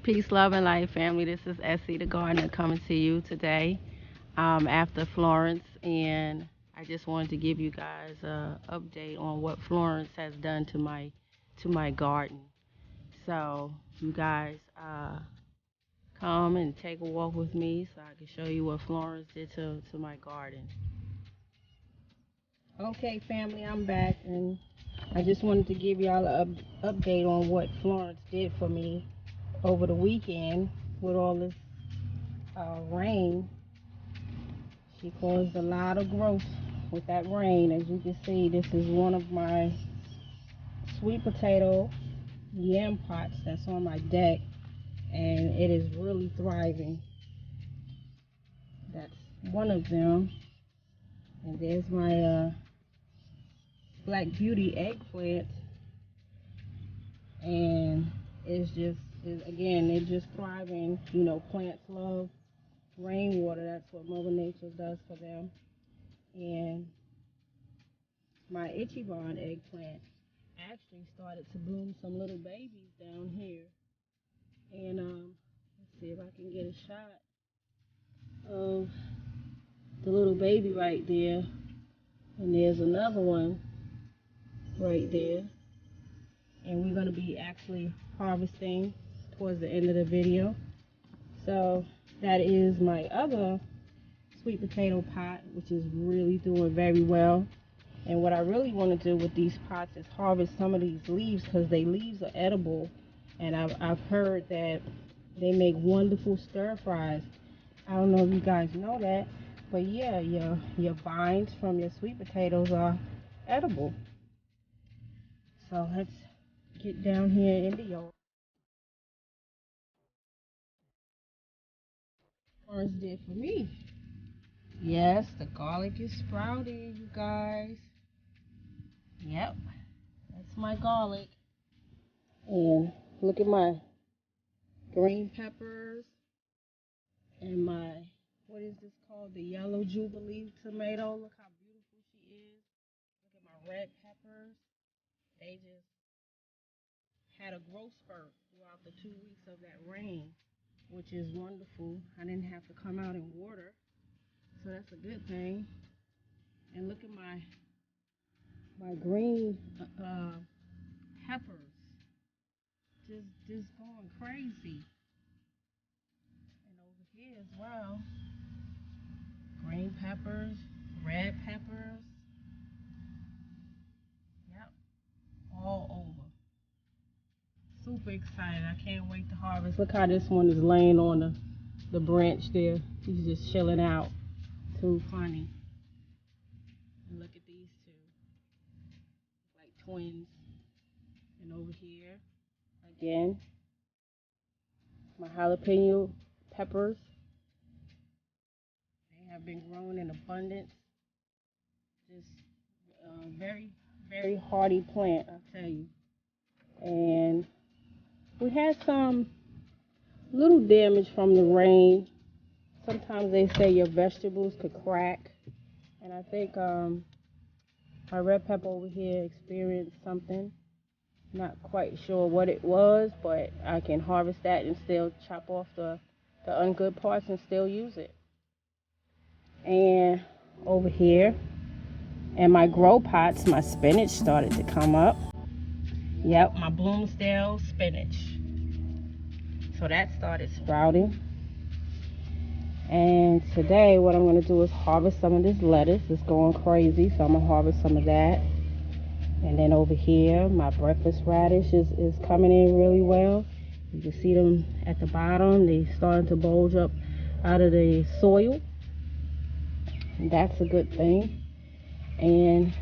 Peace, love, and life, family. This is Essie the Gardener coming to you today after Florence, and I just wanted to give you guys an update on what Florence has done to my garden. So you guys come and take a walk with me so I can show you what Florence did to my garden. Okay, family, I'm back, and I just wanted to give y'all an update on what Florence did for me over the weekend with all this rain. She caused a lot of growth with that rain. As you can see, this is one of my sweet potato yam pots that's on my deck, and it is really thriving. That's one of them. And there's my Black Beauty eggplant, and again, it's just thriving. You know, plants love rainwater. That's what Mother Nature does for them. And my Ichiban eggplant actually started to bloom some little babies down here. And let's see if I can get a shot of the little baby right there. And there's another one right there. And we're going to be actually harvesting towards the end of the video. So that is my other sweet potato pot, which is really doing very well. And what I really want to do with these pots is harvest some of these leaves, because they leaves are edible, and I've heard that they make wonderful stir fries. I don't know if you guys know that, but yeah, your vines from your sweet potatoes are edible. So let's get down here in the yard. Florence did for me. Yes, the garlic is sprouting, you guys. Yep, that's my garlic. And look at my green peppers and my, what is this called? The yellow jubilee tomato. Look how beautiful she is. Look at my red peppers. They just had a growth spurt throughout the 2 weeks of that rain, which is wonderful. I didn't have to come out and water, so that's a good thing. And look at my green peppers, just going crazy. And over here as well, green peppers, red peppers, yep, all over. Super excited. I can't wait to harvest. Look how this one is laying on the branch there. He's just chilling out. Too funny. And look at these two, like twins. And over here, again, my jalapeno peppers. They have been growing in abundance. Just very, very hardy plant, I tell you. And we had some little damage from the rain. Sometimes they say your vegetables could crack. And I think my red pepper over here experienced something. Not quite sure what it was, but I can harvest that and still chop off the ungood parts and still use it. And over here, in my grow pots, my spinach started to come up. Yep, my Bloomsdale spinach. So that started sprouting. And today what I'm going to do is harvest some of this lettuce. It's going crazy, so I'm going to harvest some of that. And then over here, my breakfast radish is coming in really well. You can see them at the bottom. They starting to bulge up out of the soil. And that's a good thing. And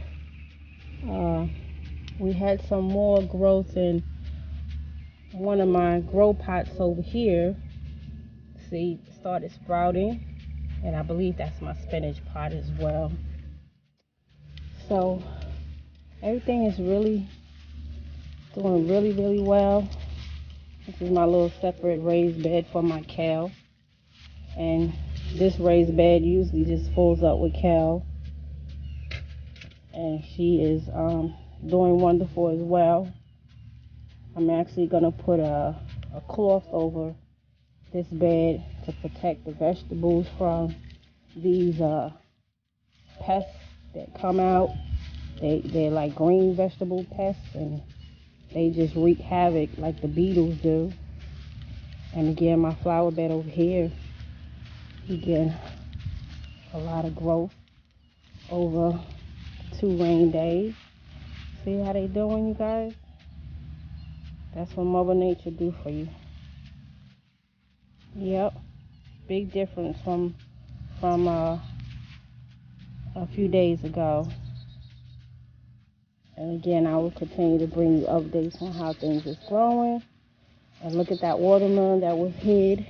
we had some more growth in one of my grow pots over here. See, started sprouting. And I believe that's my spinach pot as well. So everything is really doing really, really well. This is my little separate raised bed for my kale. And this raised bed usually just fills up with kale. And she is doing wonderful as well. I'm actually going to put a a cloth over this bed to protect the vegetables from these pests that come out. They're like green vegetable pests, and they just wreak havoc like the beetles do. And again, my flower bed over here, again, a lot of growth over 2 rain days. See how they doing, you guys? That's what Mother Nature do for you. Yep, big difference from a few days ago. And again, I will continue to bring you updates on how things is growing. And look at that watermelon that was hid.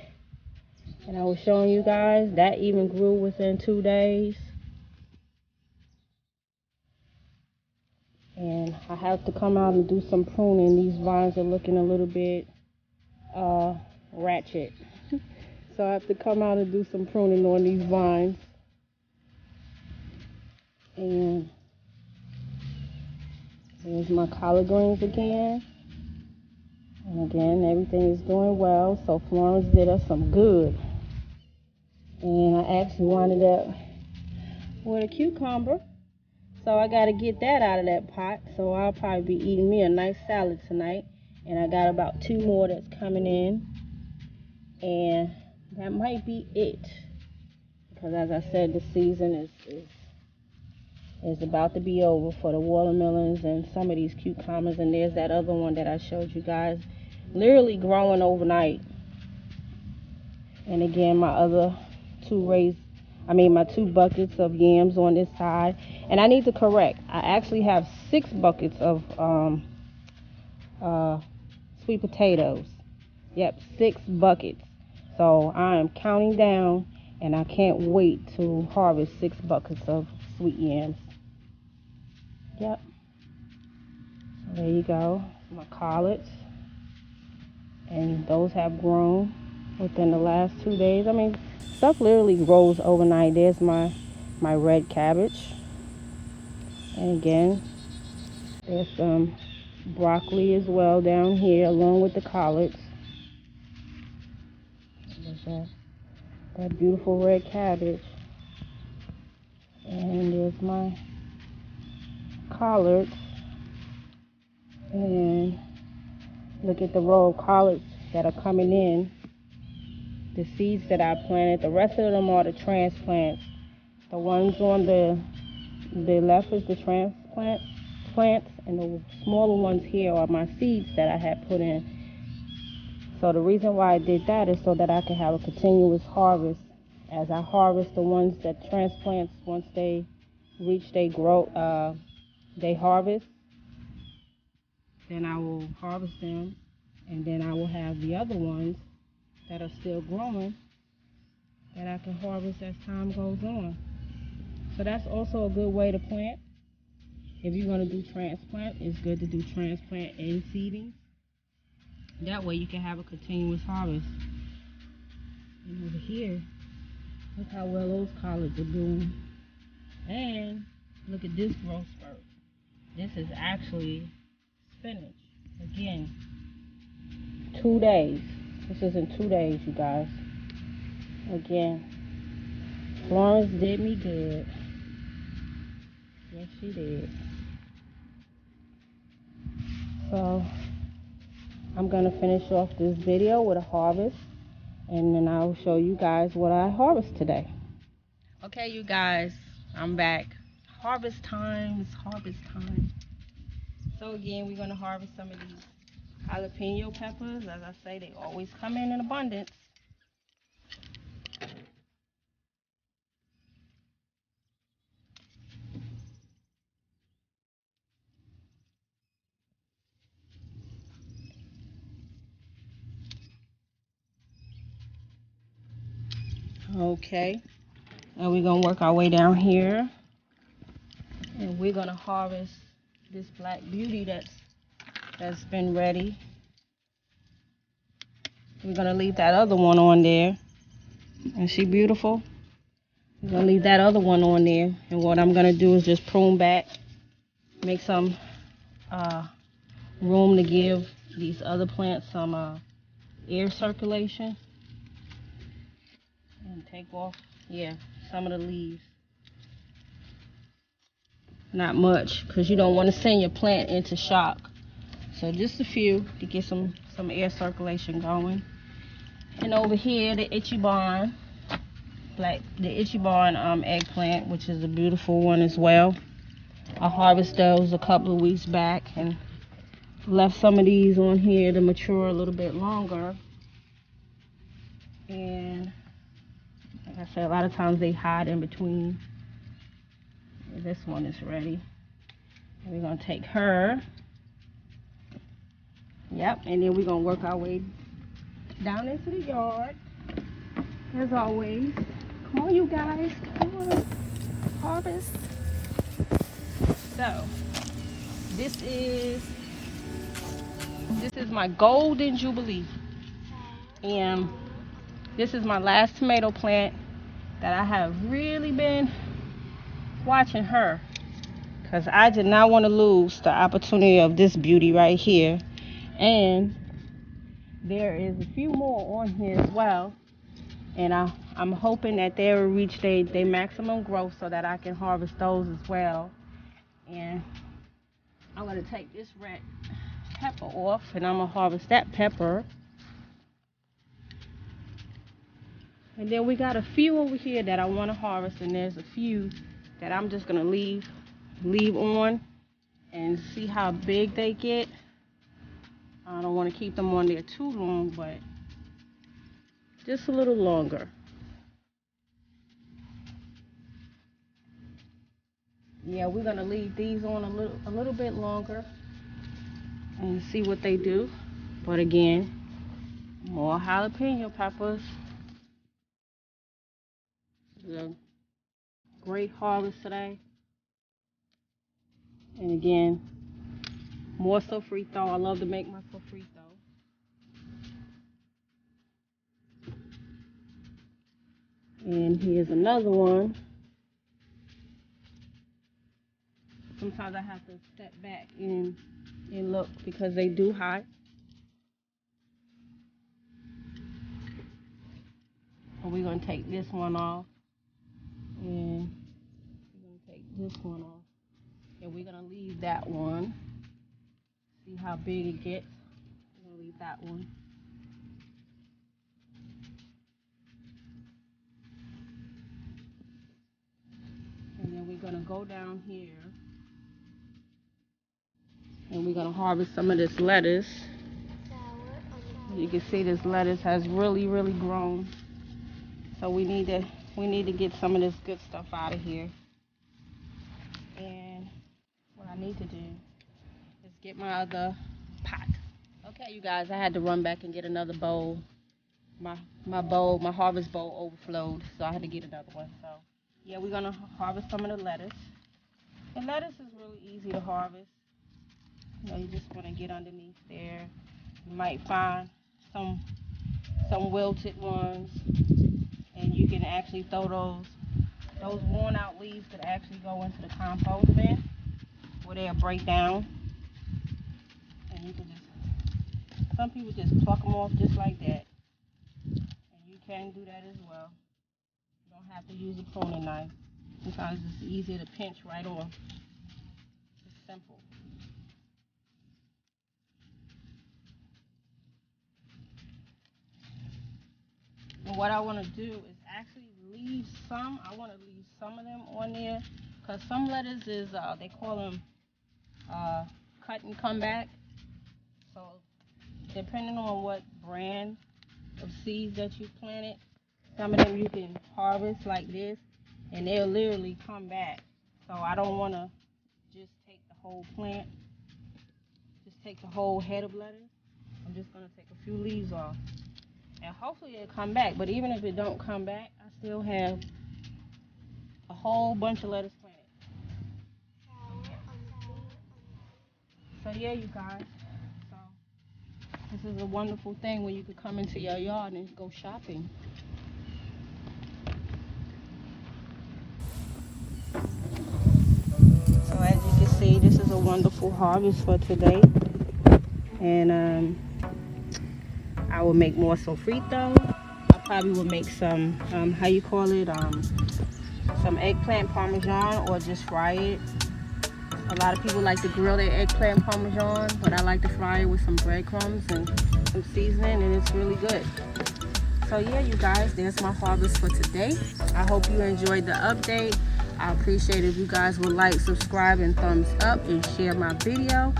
And I was showing you guys that even grew within 2 days. And I have to come out and do some pruning. These vines are looking a little bit ratchet. So I have to come out and do some pruning on these vines. And there's my collard greens again. And again, everything is doing well. So Florence did us some good. And I actually wound up with a cucumber. So I got to get that out of that pot. So I'll probably be eating me a nice salad tonight. And I got about 2 more that's coming in. And that might be it. Because as I said, the season is about to be over for the watermelons and some of these cucumbers. And there's that other one that I showed you guys, literally growing overnight. And again, my other my 2 buckets of yams on this side. And I need to correct, I actually have 6 buckets of sweet potatoes. Yep, 6 buckets. So I am counting down, and I can't wait to harvest 6 buckets of sweet yams. Yep. There you go. My collards. And those have grown within the last 2 days. I mean, stuff literally grows overnight. There's my red cabbage. And again, there's some broccoli as well down here along with the collards. There's that beautiful red cabbage. And there's my collards. And look at the row of collards that are coming in. The seeds that I planted. The rest of them are the transplants. The ones on the left is the transplant plants, and the smaller ones here are my seeds that I had put in. So the reason why I did that is so that I can have a continuous harvest. As I harvest the ones that transplants, once they reach they harvest, then I will harvest them, and then I will have the other ones that are still growing that I can harvest as time goes on. So that's also a good way to plant. If you're going to do transplant, it's good to do transplant and seeding. That way you can have a continuous harvest. And over here, look how well those collards are doing. And look at this growth spurt. This is actually spinach. Again, 2 days. This is in 2 days, you guys. Again, Florence did me good. Yes, she did. So I'm going to finish off this video with a harvest, and then I'll show you guys what I harvest today. Okay, you guys, I'm back. Harvest time is harvest time. So again, we're going to harvest some of these jalapeno peppers. As I say, they always come in abundance. Okay, and we're going to work our way down here, and we're going to harvest this black beauty that's been ready. We're going to leave that other one on there. Is she beautiful? We're going to leave that other one on there, and what I'm going to do is just prune back, make some room to give these other plants some air circulation and take off, yeah, some of the leaves. Not much, because you don't want to send your plant into shock. So just a few to get some air circulation going. And over here, the Ichiban, eggplant, which is a beautiful one as well. I harvested those a couple of weeks back and left some of these on here to mature a little bit longer. And like I said, a lot of times they hide in between. This one is ready. And we're gonna take her. Yep, and then we're gonna work our way down into the yard. As always. Come on, you guys. Come on. Harvest. So, this is my golden jubilee. And this is my last tomato plant that I have really been watching her, because I did not want to lose the opportunity of this beauty right here. And there is a few more on here as well, and I'm hoping that they will reach their maximum growth so that I can harvest those as well. And I'm going to take this red pepper off, and I'm going to harvest that pepper. And then we got a few over here that I want to harvest, and there's a few that I'm just gonna leave on and see how big they get. I don't want to keep them on there too long, but just a little longer. Yeah, we're gonna leave these on a little bit longer and see what they do. But again, more jalapeno peppers. A great harvest today. And again, more sofrito. I love to make my sofrito. And here's another one. Sometimes I have to step back and look because they do hide. And we're going to take this one off. And we're going to take this one off. And we're going to leave that one. See how big it gets. We're going to leave that one. And then we're going to go down here. And we're going to harvest some of this lettuce. You can see this lettuce has really grown. So we need to get some of this good stuff out of here. And what I need to do is get my other pot. Okay, you guys, I had to run back and get another bowl. My harvest bowl overflowed, so I had to get another one. So yeah, we're gonna harvest some of the lettuce. And lettuce is really easy to harvest. You know, you just want to get underneath there. You might find some wilted ones, and you can actually throw those worn out leaves could actually go into the compost bin where they'll break down. And you can some people just pluck them off just like that. And you can do that as well. You don't have to use a pruning knife. Sometimes it's easier to pinch right off. It's simple. And what I want to do is actually leave some. I want to leave some of them on there, because some lettuce is they call them cut and come back. So depending on what brand of seeds that you planted, some of them you can harvest like this, and they'll literally come back. So I don't want to just take the whole plant, just take the whole head of lettuce. I'm just going to take a few leaves off. And hopefully it'll come back. But even if it don't come back, I still have a whole bunch of lettuce planted. So yeah, you guys. So this is a wonderful thing when you could come into your yard and go shopping. So as you can see, this is a wonderful harvest for today. And I will make more sofrito. I probably will make some, how you call it, some eggplant parmesan, or just fry it. A lot of people like to grill their eggplant parmesan, but I like to fry it with some breadcrumbs and some seasoning, and it's really good. So yeah, you guys, there's my harvest for today. I hope you enjoyed the update. I appreciate if you guys would like, subscribe, and thumbs up, and share my video.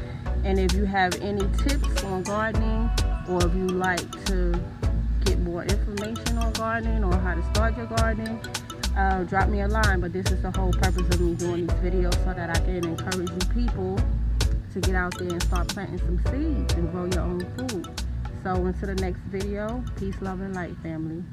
And if you have any tips on gardening, or if you like to get more information on gardening or how to start your gardening, drop me a line. But this is the whole purpose of me doing these videos, so that I can encourage you people to get out there and start planting some seeds and grow your own food. So until the next video, peace, love, and light, family.